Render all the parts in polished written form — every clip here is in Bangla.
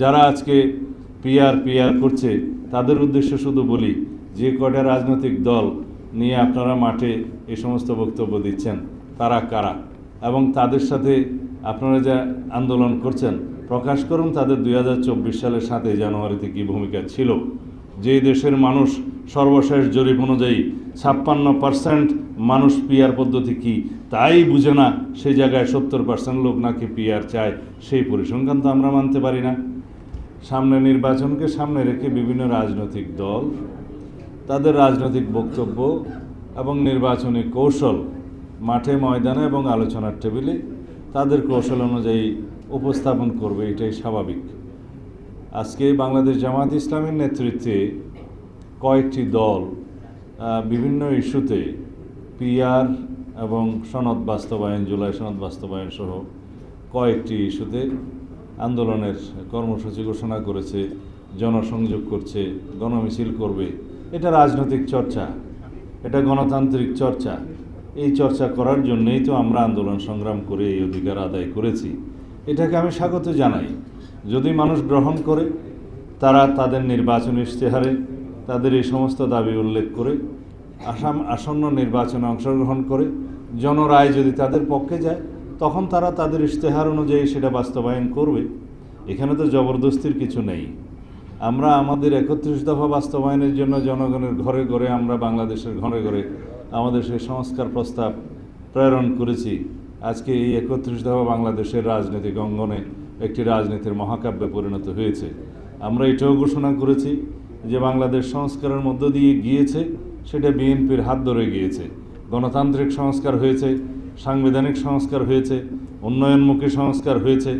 যারা আজকে পিআর পিআর করছে তাদের উদ্দেশ্যে শুধু বলি, যে কয়টা রাজনৈতিক দল নিয়ে আপনারা মাঠে এই সমস্ত বক্তব্য দিচ্ছেন তারা কারা, এবং তাদের সাথে আপনারা যা আন্দোলন করছেন প্রকাশ করুন তাদের 2024 সালের 7 জানুয়ারিতে কী ভূমিকা ছিল। যেই দেশের মানুষ সর্বশেষ জরিপ অনুযায়ী 56% মানুষ পিআর পদ্ধতি কি তাই বুঝে না, সেই জায়গায় 70% লোক নাকি পিআর চায়, সেই পরিসংখ্যান তো আমরা মানতে পারি না। সামনে নির্বাচনকে সামনে রেখে বিভিন্ন রাজনৈতিক দল তাদের রাজনৈতিক বক্তব্য এবং নির্বাচনী কৌশল মাঠে ময়দানে এবং আলোচনার টেবিলে তাদের কৌশল অনুযায়ী উপস্থাপন করবে, এটাই স্বাভাবিক। আজকে বাংলাদেশ জামায়াত ইসলামীর নেতৃত্বে কয়েকটি দল বিভিন্ন ইস্যুতে পিআর এবং সনদ বাস্তবায়ন, জুলাই সনদ বাস্তবায়ন সহ কয়েকটি ইস্যুতে আন্দোলনের কর্মসূচি ঘোষণা করেছে, জনসংযোগ করছে, গণমিছিল করবে। এটা রাজনৈতিক চর্চা, এটা গণতান্ত্রিক চর্চা। এই চর্চা করার জন্যই তো আমরা আন্দোলন সংগ্রাম করে এই অধিকার আদায় করেছি। এটাকে আমি স্বাগত জানাই। যদি মানুষ গ্রহণ করে, তারা তাদের নির্বাচনী ইশতেহারে তাদের এই সমস্ত দাবি উল্লেখ করে আসন্ন নির্বাচনে অংশগ্রহণ করে জনরায় যদি তাদের পক্ষে যায়, তখন তারা তাদের ইশতেহার অনুযায়ী সেটা বাস্তবায়ন করবে। এখানে তো জবরদস্তির কিছু নেই। আমরা আমাদের 31 দফা বাস্তবায়নের জন্য জনগণের ঘরে ঘরে, আমরা বাংলাদেশের ঘরে ঘরে আমাদের সেই সংস্কার প্রস্তাব প্রেরণ করেছি। আজকে এই 31 দফা বাংলাদেশের রাজনৈতিক অঙ্গনে একটি রাজনীতির মহাকাব্যে পরিণত হয়েছে। আমরা এটাও ঘোষণা করেছি যে বাংলাদেশ সংস্কারের মধ্য দিয়ে গিয়েছে, সেটা বিএনপির হাত ধরে গিয়েছে। গণতান্ত্রিক সংস্কার হয়েছে, সাংবিধানিক সংস্কার হয়েছে, উন্নয়নমুখী সংস্কার হয়েছে,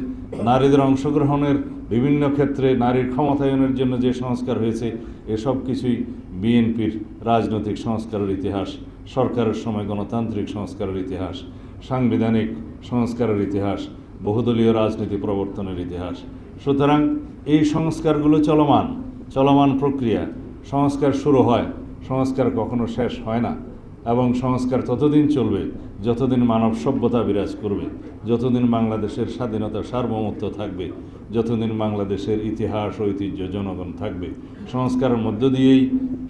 নারীদের অংশগ্রহণের বিভিন্ন ক্ষেত্রে নারীর ক্ষমতায়নের জন্য যে সংস্কার হয়েছে, এসব কিছুই বিএনপির রাজনৈতিক সংস্কারের ইতিহাস, সরকারের সময় গণতান্ত্রিক সংস্কারের ইতিহাস, সাংবিধানিক সংস্কারের ইতিহাস, বহুদলীয় রাজনীতি প্রবর্তনের ইতিহাস। সুতরাং এই সংস্কারগুলো চলমান প্রক্রিয়া। সংস্কার শুরু হয়, সংস্কার কখনো শেষ হয় না, এবং সংস্কার ততদিন চলবে যতদিন মানব সভ্যতা বিরাজ করবে, যতদিন বাংলাদেশের স্বাধীনতা সার্বভৌমত্ব থাকবে, যতদিন বাংলাদেশের ইতিহাস ঐতিহ্য জনগণ থাকবে। সংস্কারের মধ্য দিয়েই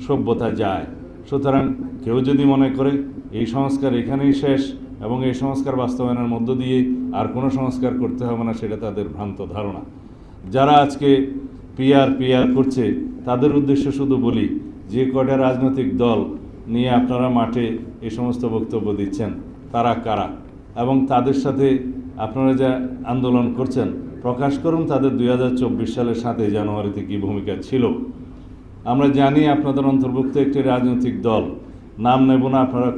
সভ্যতা যায়। সুতরাং কেউ যদি মনে করে এই সংস্কার এখানেই শেষ এবং এই সংস্কার বাস্তবায়নের মধ্য দিয়ে আর কোনো সংস্কার করতে হবে না, সেটা তাদের ভ্রান্ত ধারণা। যারা আজকে পিআর করছে তাদের উদ্দেশ্যে শুধু বলি, যে কয়টা রাজনৈতিক দল নিয়ে আপনারা মাঠে এই সমস্ত বক্তব্য দিচ্ছেন তারা কারা, এবং তাদের সাথে আপনারা যা আন্দোলন করছেন প্রকাশ করুন তাদের 2024 সালের 7 জানুয়ারিতে কী ভূমিকা ছিল। আমরা জানি আপনাদের অন্তর্ভুক্ত একটি রাজনৈতিক দল, নাম নেব না, আপনারা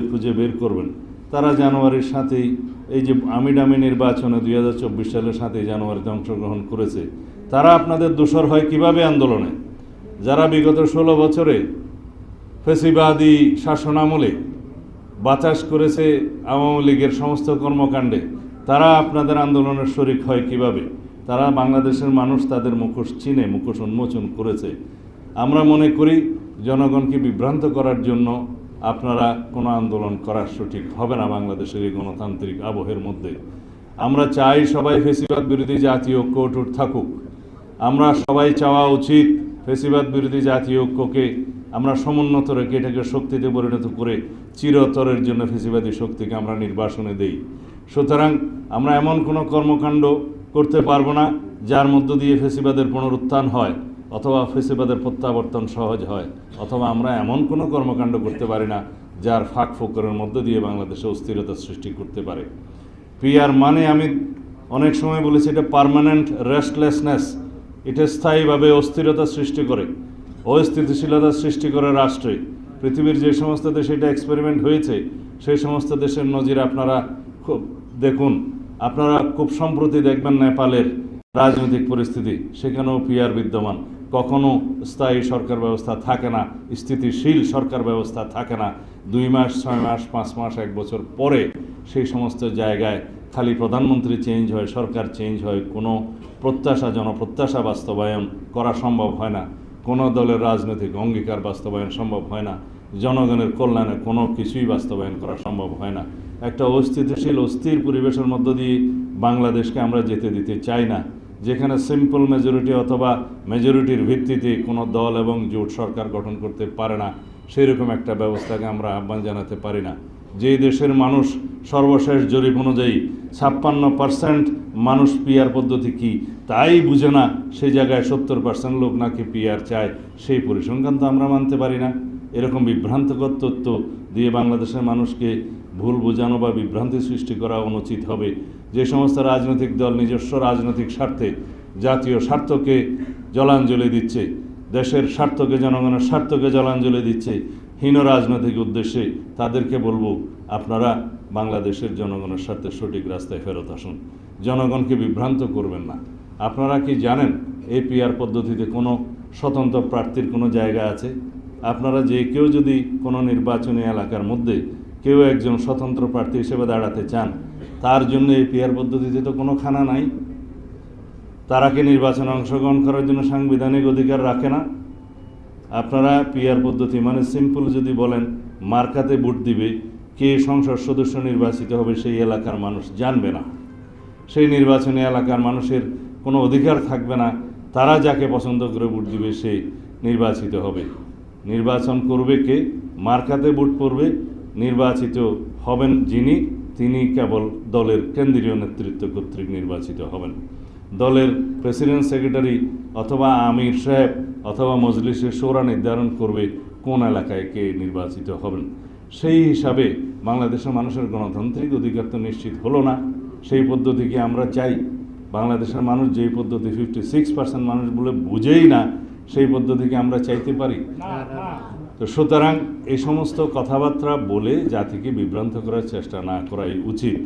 খুঁজে বের করবেন। তারা জানুয়ারির 7 এই যে আমিডামি নির্বাচনে 2024 সালের 7 জানুয়ারিতে অংশগ্রহণ করেছে, তারা আপনাদের দোসর হয় কিভাবে আন্দোলনে? যারা বিগত 16 বছরে ফেসিবাদী শাসনামলে বাতাস করেছে আওয়ামী লীগের সমস্ত কর্মকাণ্ডে, তারা আপনাদের আন্দোলনের শরিক হয় কিভাবে? তারা বাংলাদেশের মানুষ তাদের মুখোশ চিনে, মুখোশ উন্মোচন করেছে। আমরা মনে করি জনগণকে বিভ্রান্ত করার জন্য আপনারা কোনো আন্দোলন করা সঠিক হবে না বাংলাদেশের এই গণতান্ত্রিক আবহের মধ্যে। আমরা চাই সবাই ফেসিবাদ বিরোধী জাতীয় ঐক্য অটুট থাকুক। আমরা সবাই চাওয়া উচিত ফেসিবাদ বিরোধী জাতীয় ঐক্যকে আমরা সমুন্নত রেখে এটাকে শক্তিতে পরিণত করে চিরতরের জন্য ফেসিবাদী শক্তিকে আমরা নির্বাসনে দেই। সুতরাং আমরা এমন কোনো কর্মকাণ্ড করতে পারবো না যার মধ্য দিয়ে ফেসিবাদের পুনরুত্থান হয় অথবা ফেসিবাদের প্রত্যাবর্তন সহজ হয়, অথবা আমরা এমন কোনো কর্মকাণ্ড করতে পারি না যার ফাঁক ফোকরের মধ্য দিয়ে বাংলাদেশে অস্থিরতা সৃষ্টি করতে পারে। পিআর মানে আমি অনেক সময় বলেছি, এটা পার্মানেন্ট রেস্টলেসনেস, এটা স্থায়ীভাবে অস্থিরতা সৃষ্টি করে, অস্থিতিশীলতা সৃষ্টি করে রাষ্ট্রে। পৃথিবীর যে সমস্ত দেশে এটা এক্সপেরিমেন্ট হয়েছে সেই সমস্ত দেশের নজির আপনারা খুব দেখুন। আপনারা খুব সম্প্রতি দেখবেন নেপালের রাজনৈতিক পরিস্থিতি, সেখানেও পিআর বিদ্যমান। কখনো স্থায়ী সরকার ব্যবস্থা থাকে না, স্থিতিশীল সরকার ব্যবস্থা থাকে না। 2 মাস, 6 মাস, 5 মাস, 1 বছর পরে সেই সমস্ত জায়গায় খালি প্রধানমন্ত্রী চেঞ্জ হয়, সরকার চেঞ্জ হয়, কোনো জনপ্রত্যাশা বাস্তবায়ন করা সম্ভব হয় না, কোনো দলের রাজনৈতিক অঙ্গীকার বাস্তবায়ন সম্ভব হয় না, জনগণের কল্যাণে কোনো কিছুই বাস্তবায়ন করা সম্ভব হয় না। একটা অস্থিতিশীল অস্থির পরিবেশের মধ্য দিয়ে বাংলাদেশকে আমরা যেতে দিতে চাই না। যেখানে সিম্পল মেজরিটি অথবা মেজরিটির ভিত্তিতে কোনো দল এবং জোট সরকার গঠন করতে পারে না, সেরকম একটা ব্যবস্থাকে আমরা আহ্বান জানাতে পারি না। যে দেশের মানুষ সর্বশেষ জরিপ অনুযায়ী 56% মানুষ পিআর পদ্ধতি কি তাই বুঝে না, সেই জায়গায় 70% লোক নাকি পিআর চায়, সেই পরিসংখ্যান তো আমরা মানতে পারি না। এরকম বিভ্রান্তকর তথ্য দিয়ে বাংলাদেশের মানুষকে ভুল বোঝানো বা বিভ্রান্তি সৃষ্টি করা অনুচিত হবে। যে সমস্ত রাজনৈতিক দল নিজস্ব রাজনৈতিক স্বার্থে জাতীয় স্বার্থকে জলাঞ্জলি দিচ্ছে, দেশের স্বার্থকে, জনগণের স্বার্থকে জলাঞ্জলি দিচ্ছে হীন রাজনৈতিক উদ্দেশ্যে, তাদেরকে বলবো আপনারা বাংলাদেশের জনগণের স্বার্থে সঠিক রাস্তায় ফেরত আসুন, জনগণকে বিভ্রান্ত করবেন না। আপনারা কি জানেন এই পিআর পদ্ধতিতে কোনো স্বতন্ত্র প্রার্থীর কোনো জায়গা আছে? আপনারা যে কেউ যদি কোনো নির্বাচনী এলাকার মধ্যে কেউ একজন স্বতন্ত্র প্রার্থী হিসেবে দাঁড়াতে চান, তার জন্য এই পিআর পদ্ধতিতে তো কোনো খানা নাই। তারা কি নির্বাচনে অংশগ্রহণ করার জন্য সাংবিধানিক অধিকার রাখে না? আপনারা পিআর পদ্ধতি মানে সিম্পল যদি বলেন মার্কাতে ভোট দিবে, কে সংসদ সদস্য নির্বাচিত হবে সেই এলাকার মানুষ জানবে না, সেই নির্বাচনী এলাকার মানুষের কোনো অধিকার থাকবে না, তারা যাকে পছন্দ করে ভোট দিবে সে নির্বাচিত হবে। নির্বাচন করবে কে? মার্কাতে ভোট পড়বে, নির্বাচিত হবেন যিনি, তিনি কেবল দলের কেন্দ্রীয় নেতৃত্ব কর্তৃক নির্বাচিত হবেন। দলের প্রেসিডেন্ট, সেক্রেটারি অথবা আমির সাহেব অথবা মজলিসের শোরা নির্ধারণ করবে কোন এলাকায় কে নির্বাচিত হবেন। সেই হিসাবে বাংলাদেশের মানুষের গণতান্ত্রিক অধিকার তো নিশ্চিত হলো না। সেই পদ্ধতিকে আমরা চাই। বাংলাদেশের মানুষ যেই পদ্ধতি 56% মানুষ বলে বুঝেই না, সেই পদ্ধতিকে আমরা চাইতে পারি? তো সুতরাং এই সমস্ত কথাবার্তা বলে জাতিকে বিভ্রান্ত করার চেষ্টা না করাই উচিত।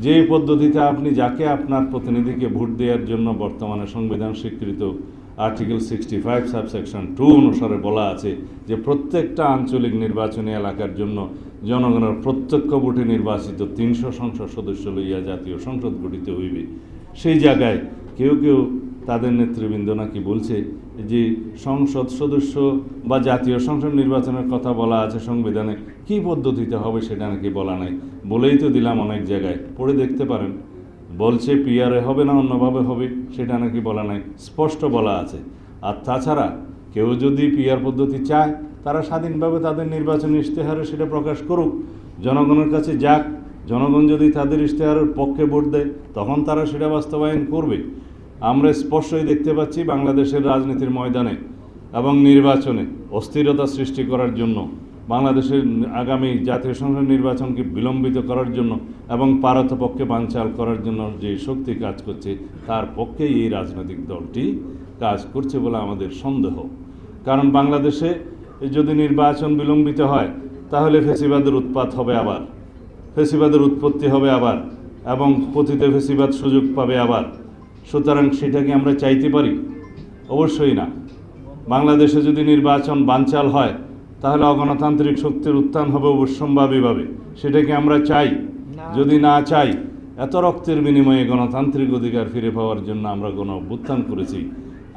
যে পদ্ধতিতে আপনি যাকে আপনার প্রতিনিধিকে ভোট দেওয়ার জন্য বর্তমানে সংবিধান স্বীকৃত আর্টিকেল 65 সাবসেকশন 2 অনুসারে বলা আছে যে প্রত্যেকটা আঞ্চলিক নির্বাচনী এলাকার জন্য জনগণের প্রত্যক্ষ ভোটে নির্বাচিত 300 সংসদ সদস্য লইয়া জাতীয় সংসদ গঠিত হইবে, সেই জায়গায় কেউ কেউ তাদের নেতৃবৃন্দ নাকি বলছে যে সংসদ সদস্য বা জাতীয় সংসদ নির্বাচনের কথা বলা আছে সংবিধানে, কী পদ্ধতিতে হবে সেটা নাকি বলা নাই। বলেই তো দিলাম, অনেক জায়গায় পড়ে দেখতে পারেন, বলছে পিআরে হবে না অন্যভাবে হবে, সেটা নাকি বলা নাই, স্পষ্ট বলা আছে। আর তাছাড়া কেউ যদি পিআর পদ্ধতি চায়, তারা স্বাধীনভাবে তাদের নির্বাচনী ইশতেহারে সেটা প্রকাশ করুক, জনগণের কাছে যাক। জনগণ যদি তাদের ইশতেহারের পক্ষে ভোট দেয়, তখন তারা সেটা বাস্তবায়ন করবে। আমরা স্পষ্টই দেখতে পাচ্ছি বাংলাদেশের রাজনীতির ময়দানে এবং নির্বাচনে অস্থিরতা সৃষ্টি করার জন্য, বাংলাদেশের আগামী জাতীয় সংসদ নির্বাচনকে বিলম্বিত করার জন্য এবং পারতপক্ষে বানচাল করার জন্য যে শক্তি কাজ করছে, তার পক্ষেই এই রাজনৈতিক দলটি কাজ করছে বলে আমাদের সন্দেহ। কারণ বাংলাদেশে যদি নির্বাচন বিলম্বিত হয়, তাহলে ফ্যাসিবাদের উৎপাত হবে আবার, ফ্যাসিবাদের উৎপত্তি হবে আবার, এবং পতিত ফ্যাসিবাদ সুযোগ পাবে আবার। সুতরাং সেটাকে আমরা চাইতে পারি? অবশ্যই না। বাংলাদেশে যদি নির্বাচন বানচাল হয়, তাহলে অগণতান্ত্রিক শক্তির উত্থান হবে অবশ্যম্ভাবীভাবে। সেটাকে আমরা চাই? যদি না চাই, এত রক্তের বিনিময়ে গণতান্ত্রিক অধিকার ফিরে পাওয়ার জন্য আমরা গণ অভ্যুত্থান করেছি,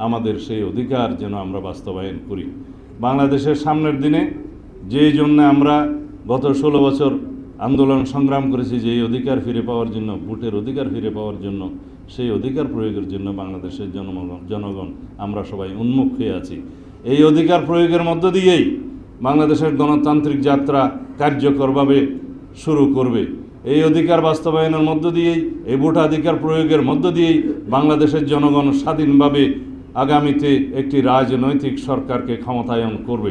আমাদের সেই অধিকার যেন আমরা বাস্তবায়ন করি। বাংলাদেশের সামনের দিনে যেই জন্য আমরা গত 16 বছর আন্দোলন সংগ্রাম করেছি, যে অধিকার ফিরে পাওয়ার জন্য, ভোটের অধিকার ফিরে পাওয়ার জন্য, সেই অধিকার প্রয়োগের জন্য বাংলাদেশের জনগণ আমরা সবাই উন্মুখ হয়ে আছি। এই অধিকার প্রয়োগের মধ্য দিয়েই বাংলাদেশের গণতান্ত্রিক যাত্রা কার্যকরভাবে শুরু করবে। এই অধিকার বাস্তবায়নের মধ্য দিয়েই, এই ভোটাধিকার প্রয়োগের মধ্য দিয়েই বাংলাদেশের জনগণ স্বাধীনভাবে আগামীতে একটি রাজনৈতিক সরকারকে ক্ষমতায়ন করবে।